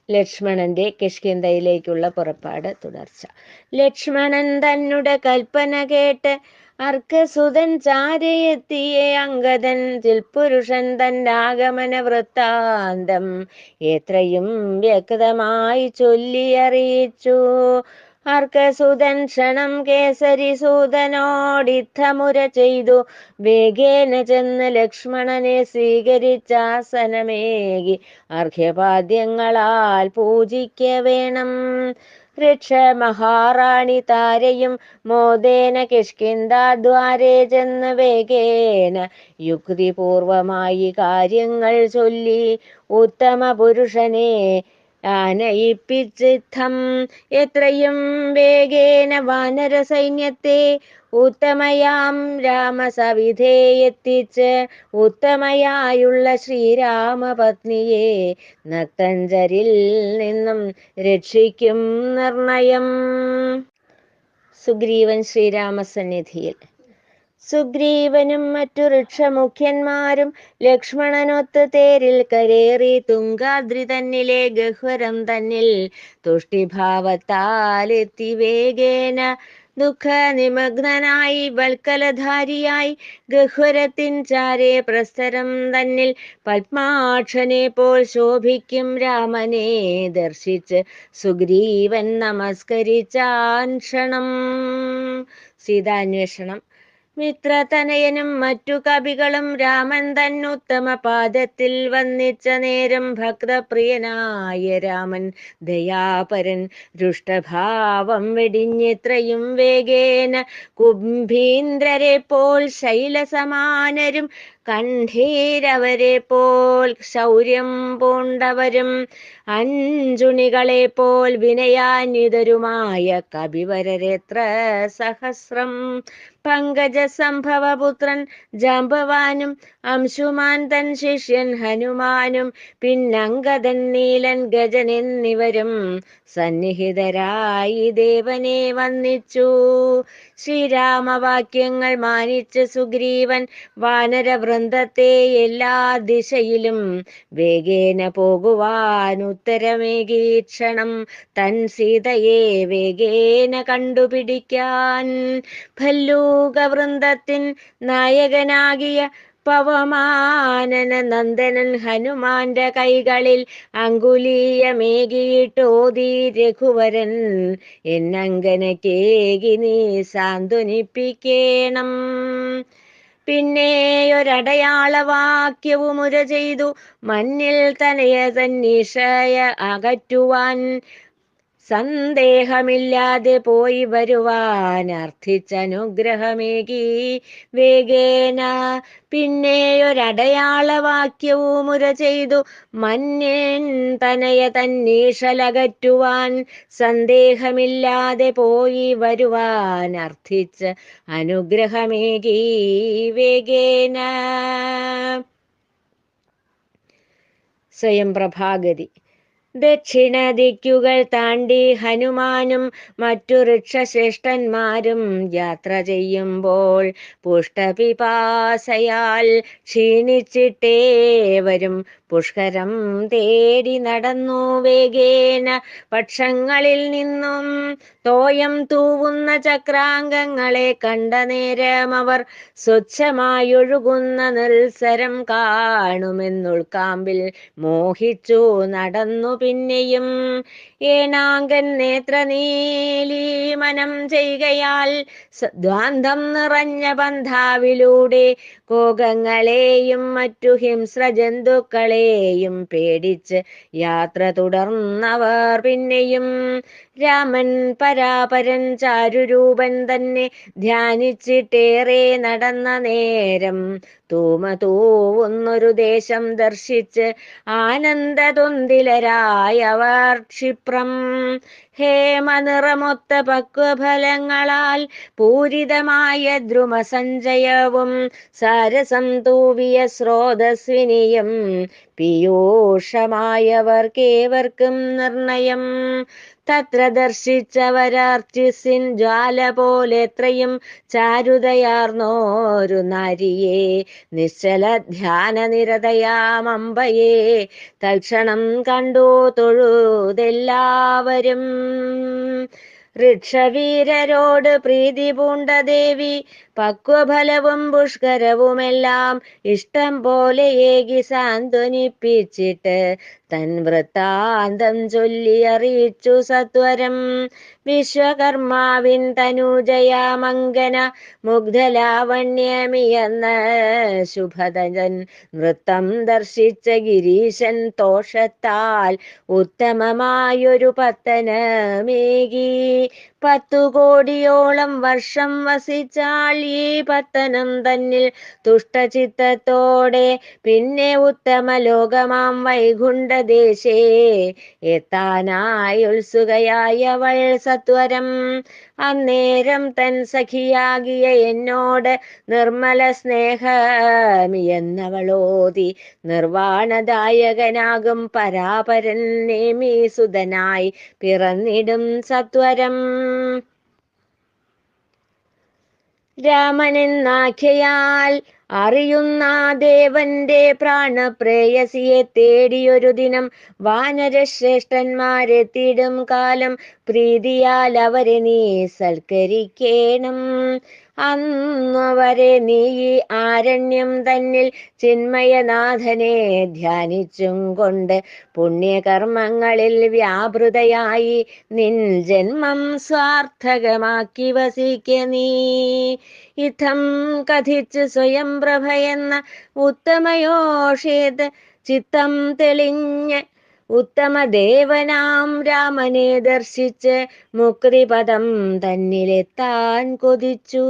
ലക്ഷ്മണന്റെ കിഷ്കിന്ധയിലേക്കുള്ള പുറപ്പാട് തുടർച്ച. ലക്ഷ്മണൻ തന്നെ കൽപ്പന കേട്ട് അർക്കസുതൻ ചാരയെത്തിയെ അംഗദൻ ചിൽപുരുഷൻ തന്റെ ആഗമന വൃത്താന്തം എത്രയും വ്യക്തമായി ചൊല്ലിയറിയിച്ചു. അർക്കസുതൻ ക്ഷണം കേസരിസൂതനോടിത്തമുര ചെയ്തു വേഗേന ചെന്ന് ലക്ഷ്മണനെ സ്വീകരിച്ചാസനമേകി അർഘ്യപാദ്യങ്ങളാൽ പൂജിക്ക വേണം. രക്ഷ മഹാറാണി താരയും മോദേന കിഷ്കിന്ധാദ്വാരേ ചെന്ന് വേഗേന യുക്തിപൂർവമായി കാര്യങ്ങൾ ചൊല്ലി ഉത്തമ പുരുഷനെ ആനയിപ്പിച്ചിത്തം എത്രയും വേഗേന വാനര സൈന്യത്തെ ഉത്തമയാം രാമസവിധേ എത്തിച്ച് ഉത്തമയായുള്ള ശ്രീരാമപത്നിയെ നക്തഞ്ചരിൽ നിന്നും രക്ഷിക്കും നിർണയം. സുഗ്രീവൻ ശ്രീരാമസന്നിധിയിൽ. സുഗ്രീവനും മറ്റു ഋക്ഷമുഖ്യന്മാരും ലക്ഷ്മണനൊത്ത് തേരിൽ കരേറി തുങ്കാദ്രി തന്നിലെ ഗഹ്വരം തന്നിൽ തുഷ്ടിഭാവത്താലെത്തി വേഗേന ദുഃഖനിമഗ്നനായി വൽക്കലധാരിയായി ഗഹ്വരത്തിൻ ചാരേ പ്രസ്തരം തന്നിൽ പത്മാക്ഷനെ പോൽ ശോഭിക്കും രാമനെ ദർശിച്ച് സുഗ്രീവൻ നമസ്കരിച്ചാൻ ക്ഷണം. സീതാന്വേഷണം. മിത്രതനയനും മറ്റു കവികളും രാമൻ തന്നുത്തമ പാദത്തിൽ വന്നിച്ച നേരം ഭക്തപ്രിയനായ രാമൻ ദയാപരൻ രുഷ്ടഭാവം വെടിഞ്ഞെത്രയും വേഗേന കുംഭീന്ദ്രരെ പോൽ ശൈലസമാനരും കണ്ഠീരവരെ പോൽ ശൗര്യം പൂണ്ടവരും അഞ്ജുണികളെ പോൽ വിനയാന്വിതരുമായ കവിവരരെത്ര സഹസ്രം പങ്കജ സംഭവപുത്രൻ ജാംബവാനും അംശുമാൻ തൻ ശിഷ്യൻ ഹനുമാനും പിന്നങ്കദൻ നീലൻ ഗജൻ എന്നിവരും സന്നിഹിതരായി ദേവനെ വന്ദിച്ചു. ശ്രീരാമവാക്യങ്ങൾ മാനിച്ച് സുഗ്രീവൻ വാനരവൃന്ദത്തെ എല്ലാ ദിശയിലും വേഗേന പോകുവാൻ ഉത്തരമേകീക്ഷണം തൻ സീതയെ വേഗേന കണ്ടുപിടിക്കാൻ. ഭല്ലൂകവൃന്ദത്തിൻ നായകനാകിയ പവമാനന നന്ദനൻ ഹനുമാന്റെ കൈകളിൽ അങ്കുലീയമേകിയിട്ടോതി രഘുവരൻ എന്നങ്കനക്കേകി നീ സാന്ത്വനിപ്പിക്കേണം. പിന്നെയൊരടയാളവാക്യവുമുര ചെയ്തു മഞ്ഞിൽ തനയ തന്നീഷയ അകറ്റുവാൻ സന്ദേഹമില്ലാതെ പോയി വരുവാൻ അർത്ഥിച്ചനുഗ്രഹമേകി വേഗേന. പിന്നെയൊരടയാളവാക്യവുമുര ചെയ്തു മഞ്ഞൻ തനയ തന്നീഷലകറ്റുവാൻ സന്ദേഹമില്ലാതെ പോയി വരുവാൻ അർത്ഥിച്ച് അനുഗ്രഹമേകി വേഗേന. സ്വയം പ്രഭാഗതി. ദക്ഷിണദിക്കുകൾ താണ്ടി ഹനുമാനും മറ്റു ഋക്ഷശ്രേഷ്ഠന്മാരും യാത്ര ചെയ്യുമ്പോൾ പുഷ്ടപിപാസയാൽ ക്ഷീണിച്ചിട്ടേവരും പുഷ്കരം തേടി നടന്നു വേഗേന. പക്ഷങ്ങളിൽ നിന്നും തോയം തൂവുന്ന ചക്രാംഗങ്ങളെ കണ്ട നേരം അവർ സ്വച്ഛമായൊഴുകുന്ന നെൽസരം കാണുമെന്നുൾക്കാമ്പിൽ മോഹിച്ചു നടന്നു പിന്നെയും. ഏണാങ്കൻ നേത്രനീലീമനം ചെയ്യുകയാൽ ദ്വാന്തം നിറഞ്ഞ പന്ഥാവിലൂടെ കോകങ്ങളെയും മറ്റു ഹിംസ്ര ജന്തുക്കളെയും പേടിച്ച് യാത്ര തുടർന്നവർ പിന്നെയും. രാമൻ പരാപരൻ ചാരുരൂപൻ തന്നെ ധ്യാനിച്ചിട്ടേറെ നടന്ന നേരം തൂമതൂവുന്നൊരു ദേശം ദർശിച്ച് ആനന്ദതൊന്തിലരായവർ ക്ഷിപ്രം. ഹേമനിറമൊത്ത പക്വഫലങ്ങളാൽ പൂരിതമായ ദ്രുമസഞ്ചയവും സാരസം തൂവിയ സ്രോതസ്വിനിയും പീയൂഷമായവർക്കേവർക്കും നിർണയം. തത്ര ദർശിച്ചവരാർച്ചിസിൻ ജ്വാല പോലെത്രയും ചാരുതയാർന്നോരു നാരിയെ, നിശ്ചല ധ്യാന നിരതയാമമ്പയെ തൽക്ഷണം കണ്ടു തൊഴുതെല്ലാവരും. ഋക്ഷവീരരോട് പ്രീതി പൂണ്ട ദേവി പക്വഫലവും പുഷ്കരവുമെല്ലാം ഇഷ്ടം പോലെ ഏകി സാന്ത്വനിപ്പിച്ചിട്ട് തൻ വൃത്താന്തം ചൊല്ലി അറിയിച്ചു സത്വരം. വിശ്വകർമാവിൻ തനൂജയാമങ്കന മുഗ്ധലാവണ്യമിയെന്ന ശുഭതൻ നൃത്തം ദർശിച്ച ഗിരീശൻ തോഷത്താൽ ഉത്തമമായൊരു പത്തനമേകി. 10 കോടിയോളം വർഷം വസിച്ചാൾ ഈ പത്തനം തന്നിൽ തുഷ്ടചിത്തത്തോടെ. പിന്നെ ഉത്തമ ലോകമാം വൈകുണ്ഠദേശേ എത്താനായി ഉത്സുകയായവൾ സത്വരം. അന്നേരം തൻ സഖിയാകിയ എന്നോട് നിർമ്മല സ്നേഹമിയെന്നവളോതി, നിർവാണദായകനാകും പരാപരൻ നേമീസുതനായി പിറന്നിടും സത്വരം. രാമനെന്നാഖ്യയാൽ അറിയുന്ന ദേവന്റെ പ്രാണപ്രേയസിയെ തേടിയൊരു ദിനം വാനരശ്രേഷ്ഠന്മാരെത്തിയിടും കാലം പ്രീതിയാൽ അവരെ നീ സൽക്കരിക്കേണം. അന്നുവരെ നീ ഈ ആരണ്യം തന്നിൽ ചിന്മയനാഥനെ ധ്യാനിച്ചും കൊണ്ട് പുണ്യകർമ്മങ്ങളിൽ വ്യാപൃതയായി നിൻ ജന്മം സ്വാർത്ഥകമാക്കി വസിക്ക നീ. ഇത്തം കഥിച്ച് സ്വയം പ്രഭയെന്ന ഉത്തമയോഷേത് ചിത്തം തെളിഞ്ഞ് ഉത്തമദേവനാം രാമനെ ദർശിച്ച് മുക്തിപദം തന്നിലെത്താൻ കൊതിച്ചു.